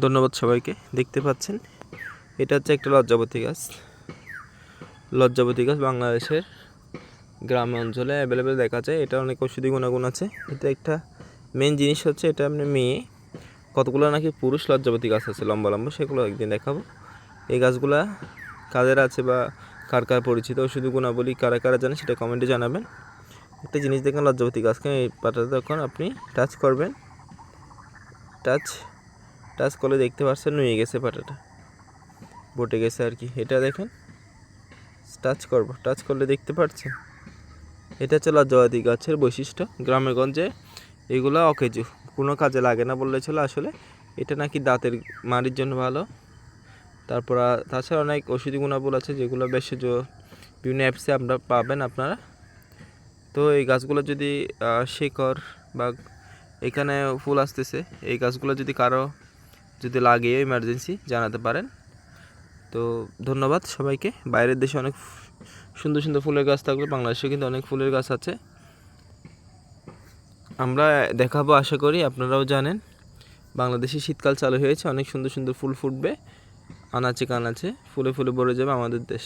ধন্যবাদ সবাইকে। দেখতে পাচ্ছেন এটা হচ্ছে একটা লজ্জাবতী গাছ। লজ্জাবতী গাছ বাংলাদেশের গ্রাম অঞ্চলে অ্যাভেলেবেল দেখা যায়। এটা অনেক ঔষধি গুণাগুণ আছে। এটা একটা মেন জিনিস হচ্ছে এটা আপনি মেয়ে কতগুলো নাকি পুরুষ লজ্জাবতী গাছ আছে লম্বা লম্বা, সেগুলো একদিন দেখাবো। এই গাছগুলা কাদের আছে বা কার কার পরিচিত, ঔষধি গুণাবলী কারা কারা জানে সেটা কমেন্টে জানাবেন। একটা জিনিস দেখেন, লজ্জাবতী গাছকে এই পাতাটা যখন আপনি টাচ করবেন, টাচ করলে দেখতে পাচ্ছেন নুয়ে গেছে, পাতাটা বটে গেছে আর কি। এটা দেখেন, টাচ করলে দেখতে পাচ্ছেন। এটা হচ্ছে লজ্জাবতী গাছের বৈশিষ্ট্য। গ্রামে গঞ্জে এগুলো অকেজো, কোনো কাজে লাগে না বললে চলে। আসলে এটা নাকি দাঁতের মাড়ির জন্য ভালো। তারপর তাছাড়া অনেক ওষুধি গুণাবলী আছে যেগুলো ভেষজ বিভিন্ন অ্যাপসে পাবেন আপনারা। তো এই গাছগুলো যদি শিকড় বা এখানে ফুল আসতেছে, এই গাছগুলো যদি কারো লাগে ইমার্জেন্সি জানাতে পারেন। তো ধন্যবাদ সবাইকে। বাইরের দেশে অনেক সুন্দর সুন্দর ফুলের গাছ থাকলে বাংলাদেশে কিন্তু অনেক ফুলের গাছ আছে, আমরা দেখাবো। আশা করি আপনারাও জানেন বাংলাদেশে শীতকাল চালু হয়েছে, অনেক সুন্দর সুন্দর ফুল ফুটবে, আনাচে কানাচে ফুলে ফুলে ভরে যাবে আমাদের দেশ।